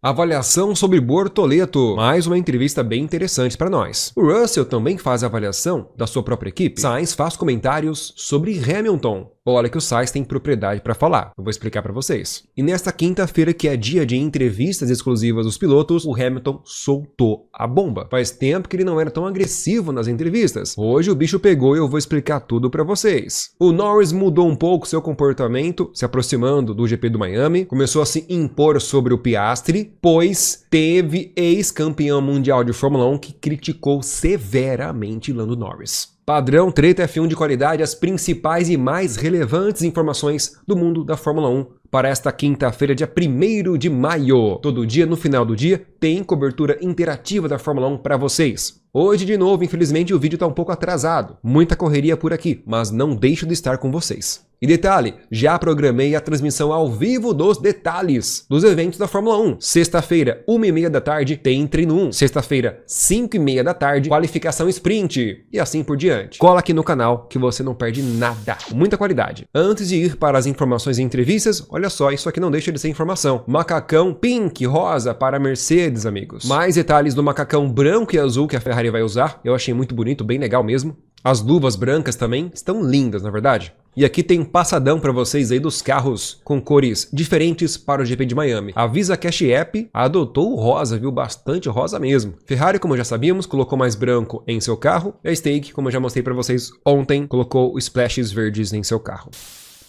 Avaliação sobre Bortoleto. Mais uma entrevista bem interessante para nós. O Russell também faz a avaliação da sua própria equipe. Sainz faz comentários sobre Hamilton. Olha que o Sainz tem propriedade para falar. Eu vou explicar para vocês. E nesta quinta-feira, que é dia de entrevistas exclusivas dos pilotos, o Hamilton soltou a bomba. Faz tempo que ele não era tão agressivo nas entrevistas. Hoje o bicho pegou e eu vou explicar tudo para vocês. O Norris mudou um pouco seu comportamento, se aproximando do GP do Miami. Começou a se impor sobre o Piastri, pois teve ex-campeão mundial de Fórmula 1 que criticou severamente Lando Norris. Padrão Treta F1 de qualidade, as principais e mais relevantes informações do mundo da Fórmula 1 para esta quinta-feira, dia 1º de maio. Todo dia, no final do dia, tem cobertura interativa da Fórmula 1 para vocês. Hoje, de novo, infelizmente, o vídeo está um pouco atrasado. Muita correria por aqui, mas não deixo de estar com vocês. E detalhe, já programei a transmissão ao vivo dos detalhes dos eventos da Fórmula 1. Sexta-feira, 1h30 da tarde, tem treino 1. Sexta-feira, 5h30 da tarde, qualificação sprint. E assim por diante. Cola aqui no canal que você não perde nada. Muita qualidade. Antes de ir para as informações e entrevistas, olha só, isso aqui não deixa de ser informação. Macacão pink, rosa para Mercedes, amigos. Mais detalhes do macacão branco e azul que a Ferrari vai usar. Eu achei muito bonito, bem legal mesmo. As luvas brancas também estão lindas, na verdade. E aqui tem um passadão para vocês aí dos carros com cores diferentes para o GP de Miami. A Visa Cash App adotou o rosa, viu? Bastante rosa mesmo. Ferrari, como já sabíamos, colocou mais branco em seu carro. E a Stake, como eu já mostrei para vocês ontem, colocou splashes verdes em seu carro.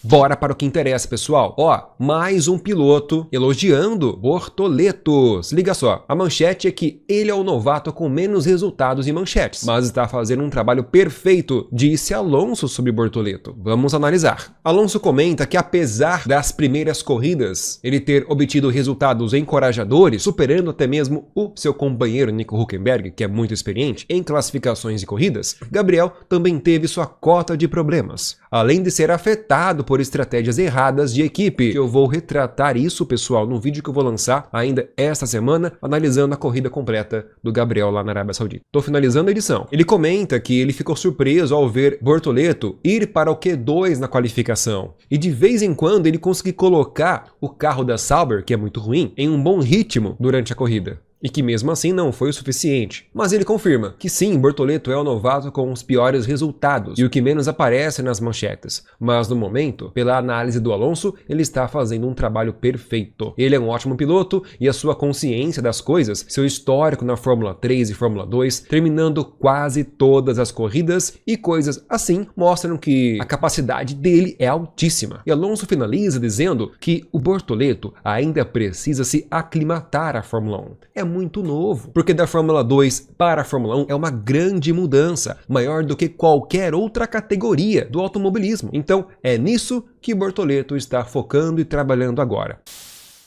Bora para o que interessa, pessoal. Ó, mais um piloto elogiando Bortoleto. Se liga só, a manchete é que ele é o novato com menos resultados em manchetes, mas está fazendo um trabalho perfeito, disse Alonso sobre Bortoleto. Vamos analisar. Alonso comenta que apesar das primeiras corridas, ele ter obtido resultados encorajadores, superando até mesmo o seu companheiro Nico Hülkenberg, que é muito experiente em classificações e corridas, Gabriel também teve sua cota de problemas, além de ser afetado por estratégias erradas de equipe. Eu vou retratar isso, pessoal, no vídeo que eu vou lançar ainda esta semana, analisando a corrida completa do Gabriel lá na Arábia Saudita. Tô finalizando a edição. Ele comenta que ele ficou surpreso ao ver Bortoleto ir para o Q2 na qualificação e de vez em quando ele conseguir colocar o carro da Sauber, que é muito ruim, em um bom ritmo durante a corrida. E que mesmo assim não foi o suficiente. Mas ele confirma que sim, Bortoleto é o novato com os piores resultados e o que menos aparece nas manchetes. Mas no momento, pela análise do Alonso, ele está fazendo um trabalho perfeito. Ele é um ótimo piloto e a sua consciência das coisas, seu histórico na Fórmula 3 e Fórmula 2, terminando quase todas as corridas e coisas assim, mostram que a capacidade dele é altíssima. E Alonso finaliza dizendo que o Bortoleto ainda precisa se aclimatar à Fórmula 1. É muito novo, porque da Fórmula 2 para a Fórmula 1 é uma grande mudança, maior do que qualquer outra categoria do automobilismo. Então é nisso que Bortoleto está focando e trabalhando agora.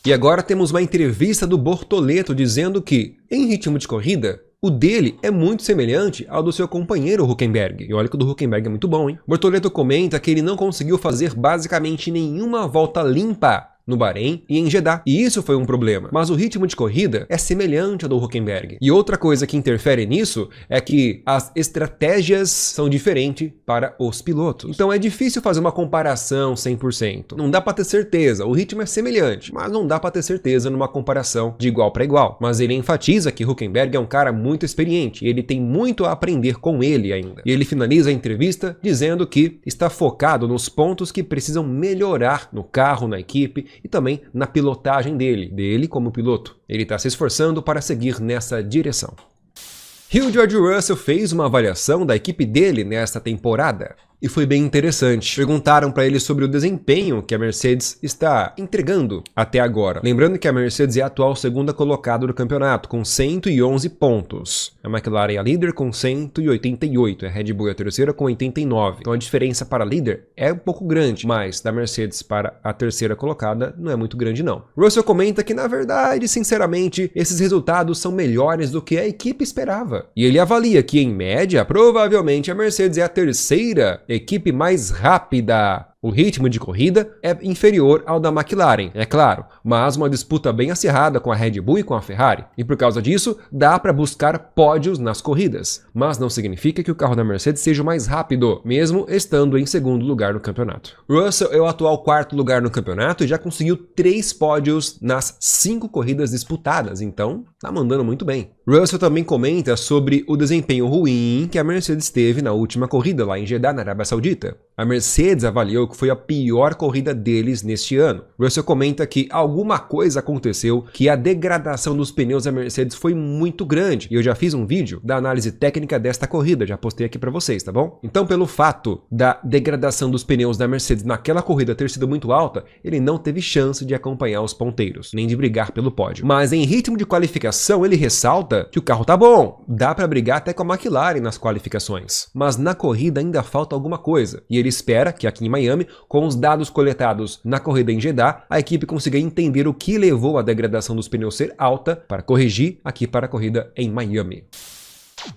E agora temos uma entrevista do Bortoleto dizendo que, em ritmo de corrida, o dele é muito semelhante ao do seu companheiro Hülkenberg. E olha que o do Hülkenberg é muito bom, hein? Bortoleto comenta que ele não conseguiu fazer basicamente nenhuma volta limpa no Bahrein e em Jeddah. E isso foi um problema. Mas o ritmo de corrida é semelhante ao do Hülkenberg. E outra coisa que interfere nisso é que as estratégias são diferentes para os pilotos. Então é difícil fazer uma comparação 100%. Não dá para ter certeza. O ritmo é semelhante, mas não dá para ter certeza numa comparação de igual para igual. Mas ele enfatiza que Hülkenberg é um cara muito experiente e ele tem muito a aprender com ele ainda. E ele finaliza a entrevista dizendo que está focado nos pontos que precisam melhorar no carro, na equipe e também na pilotagem dele como piloto. Ele está se esforçando para seguir nessa direção. E o George Russell fez uma avaliação da equipe dele nesta temporada. E foi bem interessante. Perguntaram para ele sobre o desempenho que a Mercedes está entregando até agora. Lembrando que a Mercedes é a atual segunda colocada do campeonato, com 111 pontos. A McLaren é a líder com 188, a Red Bull é a terceira com 89. Então a diferença para a líder é um pouco grande, mas da Mercedes para a terceira colocada não é muito grande não. Russell comenta que na verdade, sinceramente, esses resultados são melhores do que a equipe esperava. E ele avalia que em média, provavelmente a Mercedes é a terceira equipe mais rápida O ritmo de corrida é inferior ao da McLaren, é claro, mas uma disputa bem acirrada com a Red Bull e com a Ferrari. E por causa disso, dá para buscar pódios nas corridas. Mas não significa que o carro da Mercedes seja o mais rápido, mesmo estando em segundo lugar no campeonato. Russell é o atual quarto lugar no campeonato e já conseguiu 3 pódios nas 5 corridas disputadas, então tá mandando muito bem. Russell também comenta sobre o desempenho ruim que a Mercedes teve na última corrida lá em Jeddah, na Arábia Saudita. A Mercedes avaliou que foi a pior corrida deles neste ano. Russell comenta que alguma coisa aconteceu, que a degradação dos pneus da Mercedes foi muito grande. E eu já fiz um vídeo da análise técnica desta corrida, já postei aqui para vocês, tá bom? Então, pelo fato da degradação dos pneus da Mercedes naquela corrida ter sido muito alta, ele não teve chance de acompanhar os ponteiros, nem de brigar pelo pódio. Mas em ritmo de qualificação, ele ressalta que o carro tá bom, dá para brigar até com a McLaren nas qualificações. Mas na corrida ainda falta alguma coisa, e ele espera que aqui em Miami, com os dados coletados na corrida em Jeddah, a equipe consiga entender o que levou à degradação dos pneus ser alta para corrigir aqui para a corrida em Miami.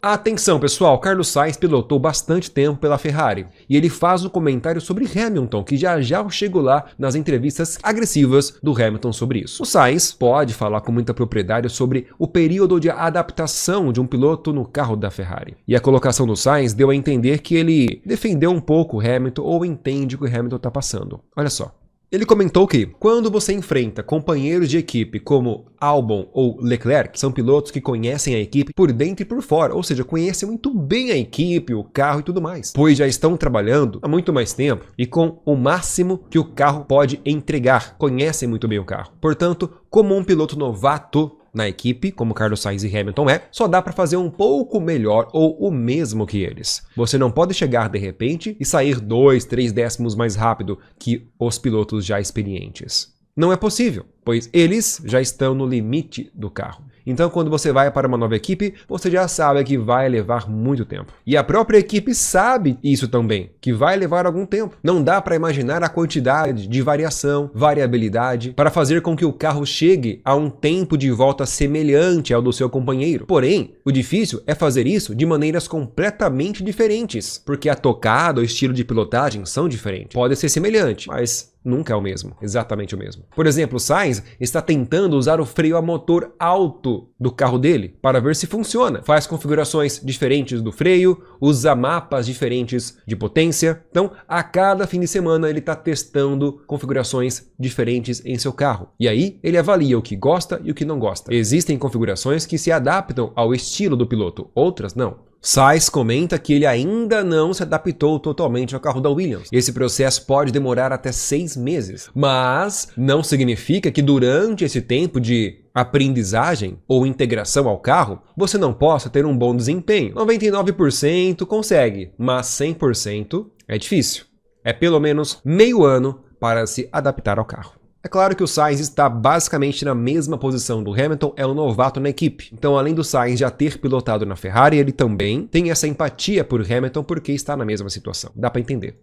Atenção pessoal, Carlos Sainz pilotou bastante tempo pela Ferrari e ele faz um comentário sobre Hamilton, que já eu chego lá nas entrevistas agressivas do Hamilton sobre isso. O Sainz pode falar com muita propriedade sobre o período de adaptação de um piloto no carro da Ferrari. E a colocação do Sainz deu a entender que ele defendeu um pouco o Hamilton ou entende o que o Hamilton está passando. Olha só. Ele comentou que, quando você enfrenta companheiros de equipe como Albon ou Leclerc, são pilotos que conhecem a equipe por dentro e por fora, ou seja, conhecem muito bem a equipe, o carro e tudo mais, pois já estão trabalhando há muito mais tempo e com o máximo que o carro pode entregar, conhecem muito bem o carro. Portanto, como um piloto novato na equipe, como Carlos Sainz e Hamilton só dá para fazer um pouco melhor ou o mesmo que eles. Você não pode chegar de repente e sair 2, 3 décimos mais rápido que os pilotos já experientes. Não é possível, pois eles já estão no limite do carro. Então, quando você vai para uma nova equipe, você já sabe que vai levar muito tempo. E a própria equipe sabe isso também, que vai levar algum tempo. Não dá para imaginar a quantidade de variação, variabilidade, para fazer com que o carro chegue a um tempo de volta semelhante ao do seu companheiro. Porém, o difícil é fazer isso de maneiras completamente diferentes, porque a tocada, o estilo de pilotagem são diferentes. Pode ser semelhante, mas nunca é o mesmo, exatamente o mesmo. Por exemplo, o Sainz está tentando usar o freio a motor alto do carro dele para ver se funciona. Faz configurações diferentes do freio, usa mapas diferentes de potência. Então, a cada fim de semana ele está testando configurações diferentes em seu carro. E aí, ele avalia o que gosta e o que não gosta. Existem configurações que se adaptam ao estilo do piloto, outras não. Sainz comenta que ele ainda não se adaptou totalmente ao carro da Williams. Esse processo pode demorar até 6 meses, mas não significa que durante esse tempo de aprendizagem ou integração ao carro, você não possa ter um bom desempenho. 99% consegue, mas 100% é difícil. É pelo menos meio ano para se adaptar ao carro. É claro que o Sainz está basicamente na mesma posição do Hamilton, é um novato na equipe. Então, além do Sainz já ter pilotado na Ferrari, ele também tem essa empatia por Hamilton porque está na mesma situação. Dá para entender.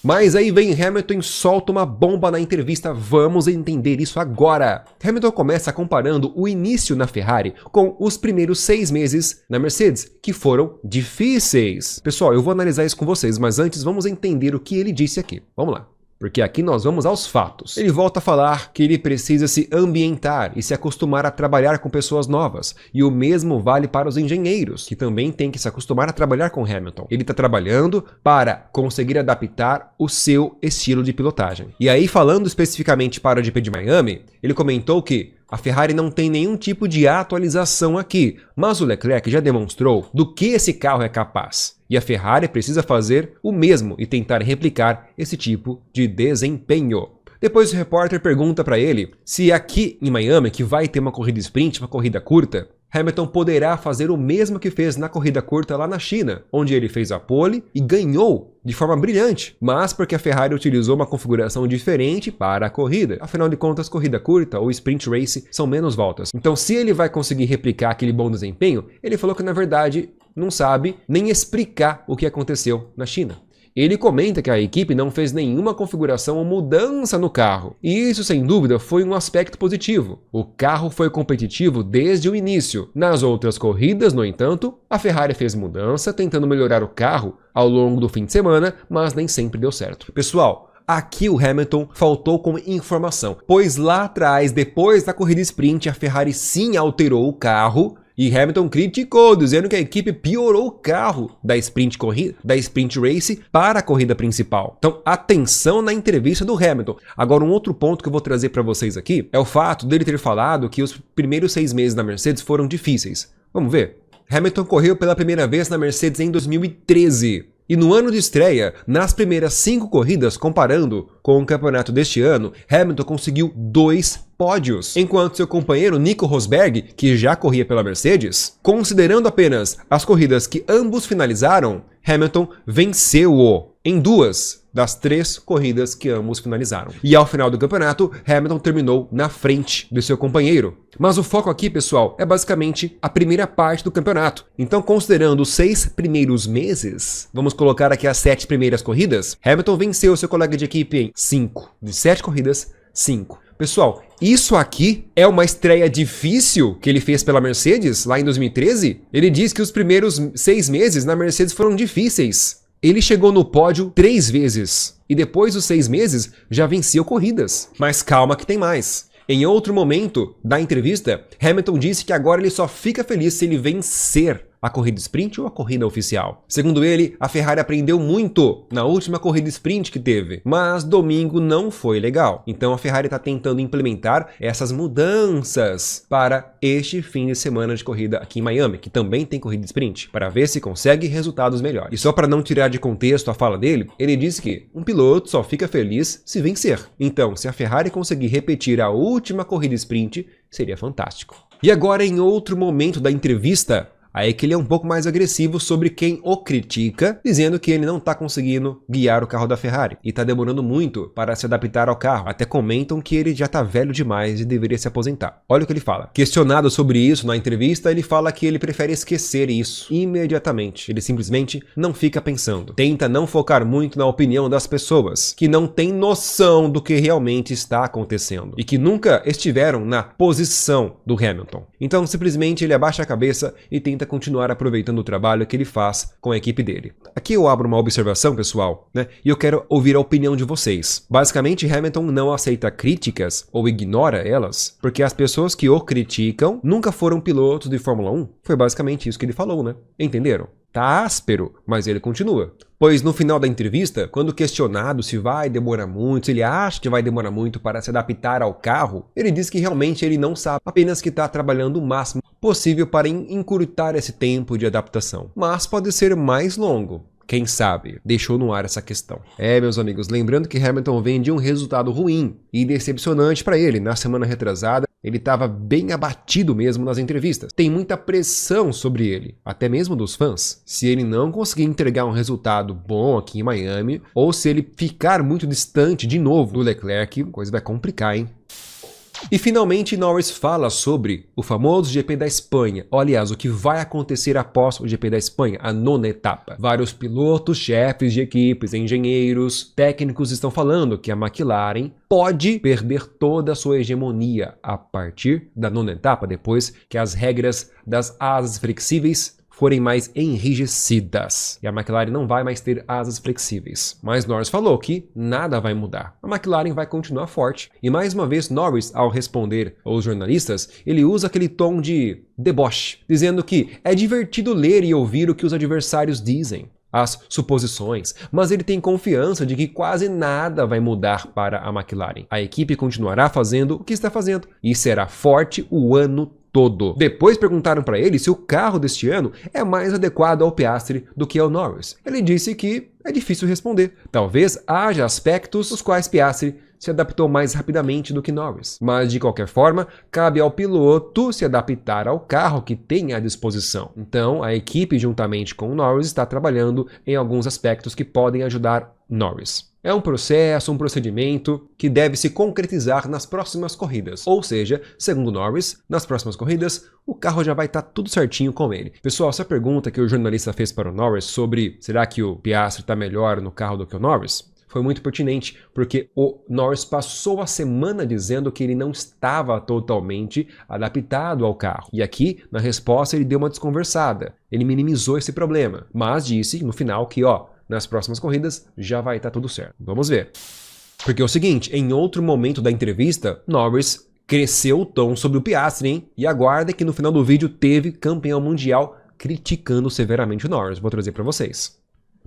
Mas aí vem Hamilton e solta uma bomba na entrevista, vamos entender isso agora. Hamilton começa comparando o início na Ferrari com os primeiros 6 meses na Mercedes, que foram difíceis. Pessoal, eu vou analisar isso com vocês, mas antes vamos entender o que ele disse aqui. Vamos lá. Porque aqui nós vamos aos fatos. Ele volta a falar que ele precisa se ambientar e se acostumar a trabalhar com pessoas novas. E o mesmo vale para os engenheiros, que também têm que se acostumar a trabalhar com Hamilton. Ele está trabalhando para conseguir adaptar o seu estilo de pilotagem. E aí, falando especificamente para o GP de Miami, ele comentou que a Ferrari não tem nenhum tipo de atualização aqui, mas o Leclerc já demonstrou do que esse carro é capaz. E a Ferrari precisa fazer o mesmo e tentar replicar esse tipo de desempenho. Depois o repórter pergunta para ele se aqui em Miami, que vai ter uma corrida sprint, uma corrida curta, Hamilton poderá fazer o mesmo que fez na corrida curta lá na China, onde ele fez a pole e ganhou de forma brilhante, mas porque a Ferrari utilizou uma configuração diferente para a corrida. Afinal de contas, corrida curta ou sprint race são menos voltas. Então, se ele vai conseguir replicar aquele bom desempenho, ele falou que na verdade não sabe nem explicar o que aconteceu na China. Ele comenta que a equipe não fez nenhuma configuração ou mudança no carro. E isso, sem dúvida, foi um aspecto positivo. O carro foi competitivo desde o início. Nas outras corridas, no entanto, a Ferrari fez mudança, tentando melhorar o carro ao longo do fim de semana, mas nem sempre deu certo. Pessoal, Aqui o Hamilton faltou com informação, pois lá atrás, depois da corrida sprint, a Ferrari sim alterou o carro e Hamilton criticou, dizendo que a equipe piorou o carro da sprint race para a corrida principal. Então, atenção na entrevista do Hamilton. Agora, um outro ponto que eu vou trazer para vocês aqui é o fato dele ter falado que os primeiros 6 meses da Mercedes foram difíceis. Vamos ver? Hamilton correu pela primeira vez na Mercedes em 2013. E no ano de estreia, nas primeiras 5 corridas, comparando com o campeonato deste ano, Hamilton conseguiu 2 pódios, enquanto seu companheiro Nico Rosberg, que já corria pela Mercedes, considerando apenas as corridas que ambos finalizaram, Hamilton venceu-o em 2 das 3 corridas que ambos finalizaram. E ao final do campeonato, Hamilton terminou na frente de seu companheiro. Mas o foco aqui, pessoal, é basicamente a primeira parte do campeonato. Então, considerando os 6 primeiros meses, vamos colocar aqui as 7 primeiras corridas, Hamilton venceu seu colega de equipe em 5. De 7 corridas, 5. Pessoal, isso aqui é uma estreia difícil que ele fez pela Mercedes lá em 2013? Ele diz que os primeiros 6 meses na Mercedes foram difíceis. Ele chegou no pódio 3 vezes e depois dos 6 meses já venceu corridas. Mas calma que tem mais. Em outro momento da entrevista, Hamilton disse que agora ele só fica feliz se ele vencer a corrida sprint ou a corrida oficial. Segundo ele, a Ferrari aprendeu muito na última corrida sprint que teve, mas domingo não foi legal. Então a Ferrari está tentando implementar essas mudanças para este fim de semana de corrida aqui em Miami, que também tem corrida sprint, para ver se consegue resultados melhores. E só para não tirar de contexto a fala dele, ele disse que um piloto só fica feliz se vencer. Então, se a Ferrari conseguir repetir a última corrida sprint, seria fantástico. E agora, em outro momento da entrevista, aí que ele é um pouco mais agressivo sobre quem o critica, dizendo que ele não está conseguindo guiar o carro da Ferrari e está demorando muito para se adaptar ao carro. Até comentam que ele já está velho demais e deveria se aposentar. Olha o que ele fala. Questionado sobre isso na entrevista, ele fala que ele prefere esquecer isso imediatamente. Ele simplesmente não fica pensando. Tenta não focar muito na opinião das pessoas, que não têm noção do que realmente está acontecendo e que nunca estiveram na posição do Hamilton. Então, simplesmente ele abaixa a cabeça e tenta continuar aproveitando o trabalho que ele faz com a equipe dele. Aqui eu abro uma observação, pessoal, e eu quero ouvir a opinião de vocês. Basicamente, Hamilton não aceita críticas ou ignora elas, porque as pessoas que o criticam nunca foram pilotos de Fórmula 1. Foi basicamente isso que ele falou, né? Entenderam? Tá áspero, mas ele continua. Pois no final da entrevista, quando questionado se vai demorar muito, se ele acha que vai demorar muito para se adaptar ao carro, ele diz que realmente ele não sabe, apenas que está trabalhando o máximo possível para encurtar esse tempo de adaptação. Mas pode ser mais longo. Quem sabe? Deixou no ar essa questão. Meus amigos, lembrando que Hamilton vem de um resultado ruim e decepcionante para ele. Na semana retrasada, ele estava bem abatido mesmo nas entrevistas. Tem muita pressão sobre ele, até mesmo dos fãs. Se ele não conseguir entregar um resultado bom aqui em Miami, ou se ele ficar muito distante de novo do Leclerc, a coisa vai complicar, hein? E finalmente Norris fala sobre o famoso GP da Espanha, ou aliás, o que vai acontecer após o GP da Espanha, a 9ª etapa. Vários pilotos, chefes de equipes, engenheiros, técnicos estão falando que a McLaren pode perder toda a sua hegemonia a partir da 9ª etapa, depois que as regras das asas flexíveis forem mais enrijecidas. E a McLaren não vai mais ter asas flexíveis. Mas Norris falou que nada vai mudar. A McLaren vai continuar forte. E mais uma vez, Norris, ao responder aos jornalistas, ele usa aquele tom de deboche, dizendo que é divertido ler e ouvir o que os adversários dizem, as suposições, mas ele tem confiança de que quase nada vai mudar para a McLaren. A equipe continuará fazendo o que está fazendo e será forte o ano todo. Depois perguntaram para ele se o carro deste ano é mais adequado ao Piastri do que ao Norris. Ele disse que é difícil responder. Talvez haja aspectos nos quais Piastri se adaptou mais rapidamente do que Norris. Mas, de qualquer forma, cabe ao piloto se adaptar ao carro que tem à disposição. Então, a equipe, juntamente com o Norris, está trabalhando em alguns aspectos que podem ajudar Norris. É um processo, um procedimento que deve se concretizar nas próximas corridas. Ou seja, segundo Norris, nas próximas corridas, o carro já vai estar tudo certinho com ele. Pessoal, essa pergunta que o jornalista fez para o Norris sobre será que o Piastri está melhor no carro do que o Norris? Foi muito pertinente, porque o Norris passou a semana dizendo que ele não estava totalmente adaptado ao carro. E aqui, na resposta, ele deu uma desconversada. Ele minimizou esse problema, mas disse no final que, nas próximas corridas já vai estar tudo certo. Vamos ver. Porque é o seguinte, em outro momento da entrevista, Norris cresceu o tom sobre o Piastri, hein? E aguarda que no final do vídeo teve campeão mundial criticando severamente o Norris. Vou trazer para vocês.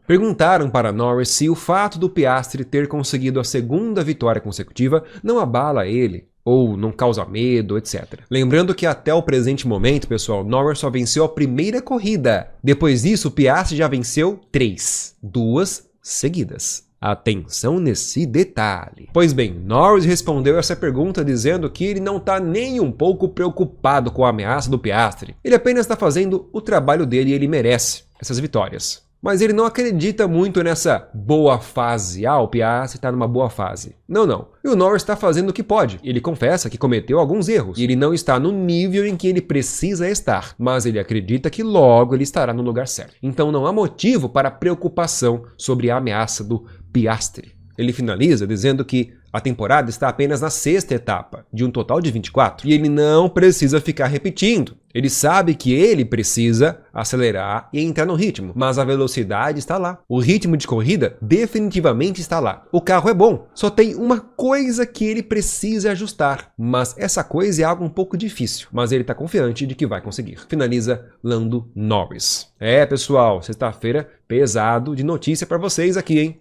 Perguntaram para Norris se o fato do Piastri ter conseguido a segunda vitória consecutiva não abala ele, ou não causa medo, etc. Lembrando que até o presente momento, pessoal, Norris só venceu a primeira corrida. Depois disso, o Piastri já venceu 3, 2 seguidas. Atenção nesse detalhe. Pois bem, Norris respondeu essa pergunta dizendo que ele não está nem um pouco preocupado com a ameaça do Piastri. Ele apenas está fazendo o trabalho dele e ele merece essas vitórias. Mas ele não acredita muito nessa boa fase. Ah, o Piastri está numa boa fase. Não. E o Norris está fazendo o que pode. Ele confessa que cometeu alguns erros. E ele não está no nível em que ele precisa estar. Mas ele acredita que logo ele estará no lugar certo. Então não há motivo para preocupação sobre a ameaça do Piastri. Ele finaliza dizendo que a temporada está apenas na 6ª etapa, de um total de 24, e ele não precisa ficar repetindo. Ele sabe que ele precisa acelerar e entrar no ritmo, mas a velocidade está lá. O ritmo de corrida definitivamente está lá. O carro é bom, só tem uma coisa que ele precisa ajustar, mas essa coisa é algo um pouco difícil, mas ele está confiante de que vai conseguir. Finaliza Lando Norris. É, pessoal, sexta-feira pesado de notícia para vocês aqui, hein?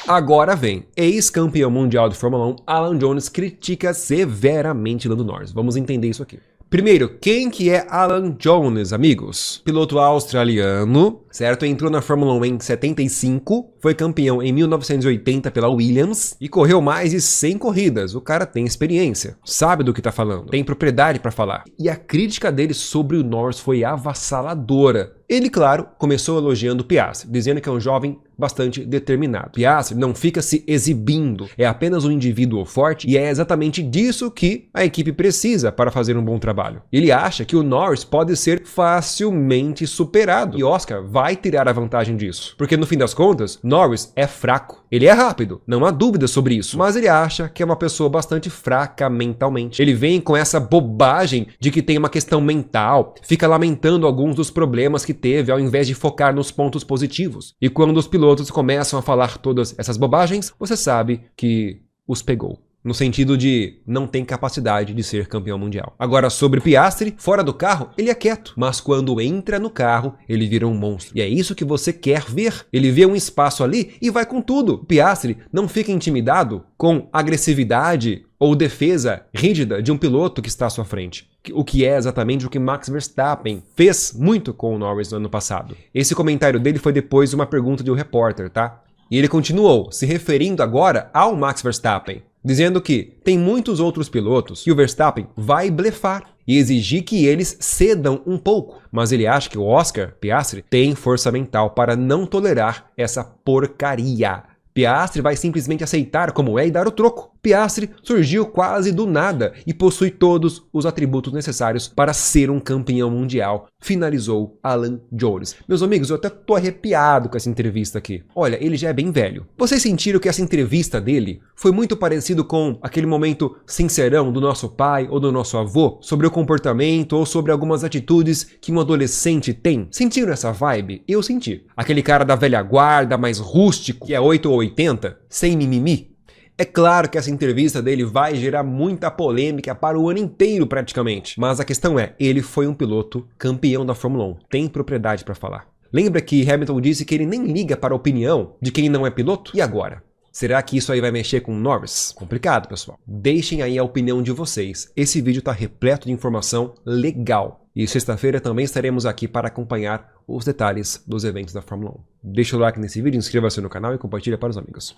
Agora vem, ex-campeão mundial de Fórmula 1, Alan Jones critica severamente Lando Norris. Vamos entender isso aqui. Primeiro, quem que é Alan Jones, amigos? Piloto australiano, certo? Entrou na Fórmula 1 em 75, foi campeão em 1980 pela Williams e correu mais de 100 corridas. O cara tem experiência, sabe do que tá falando, tem propriedade para falar. E a crítica dele sobre o Norris foi avassaladora. Ele, claro, começou elogiando o Piastri, dizendo que é um jovem bastante determinado. Piastri não fica se exibindo, é apenas um indivíduo forte e é exatamente disso que a equipe precisa para fazer um bom trabalho. Ele acha que o Norris pode ser facilmente superado e Oscar vai tirar a vantagem disso, porque no fim das contas, Norris é fraco. Ele é rápido, não há dúvida sobre isso, mas ele acha que é uma pessoa bastante fraca mentalmente. Ele vem com essa bobagem de que tem uma questão mental, fica lamentando alguns dos problemas que teve ao invés de focar nos pontos positivos. E quando os pilotos começam a falar todas essas bobagens, você sabe que os pegou. No sentido de não tem capacidade de ser campeão mundial. Agora, sobre Piastri, fora do carro, ele é quieto. Mas quando entra no carro, ele vira um monstro. E é isso que você quer ver. Ele vê um espaço ali e vai com tudo. Piastri não fica intimidado com agressividade ou defesa rígida de um piloto que está à sua frente. O que é exatamente o que Max Verstappen fez muito com o Norris no ano passado. Esse comentário dele foi depois de uma pergunta de um repórter, tá? E ele continuou, se referindo agora ao Max Verstappen, dizendo que tem muitos outros pilotos que o Verstappen vai blefar e exigir que eles cedam um pouco. Mas ele acha que o Oscar Piastri tem força mental para não tolerar essa porcaria. Piastri vai simplesmente aceitar como é e dar o troco. Piastri surgiu quase do nada e possui todos os atributos necessários para ser um campeão mundial, finalizou Alan Jones. Meus amigos, eu até tô arrepiado com essa entrevista aqui. Olha, ele já é bem velho. Vocês sentiram que essa entrevista dele foi muito parecido com aquele momento sincerão do nosso pai ou do nosso avô sobre o comportamento ou sobre algumas atitudes que um adolescente tem? Sentiram essa vibe? Eu senti. Aquele cara da velha guarda, mais rústico, que é 8 ou 80, sem mimimi. É claro que essa entrevista dele vai gerar muita polêmica para o ano inteiro praticamente, mas a questão é, ele foi um piloto campeão da Fórmula 1, tem propriedade para falar. Lembra que Hamilton disse que ele nem liga para a opinião de quem não é piloto? E agora? Será que isso aí vai mexer com o Norris? Complicado, pessoal. Deixem aí a opinião de vocês. Esse vídeo está repleto de informação legal. E sexta-feira também estaremos aqui para acompanhar os detalhes dos eventos da Fórmula 1. Deixa o like nesse vídeo, inscreva-se no canal e compartilha para os amigos.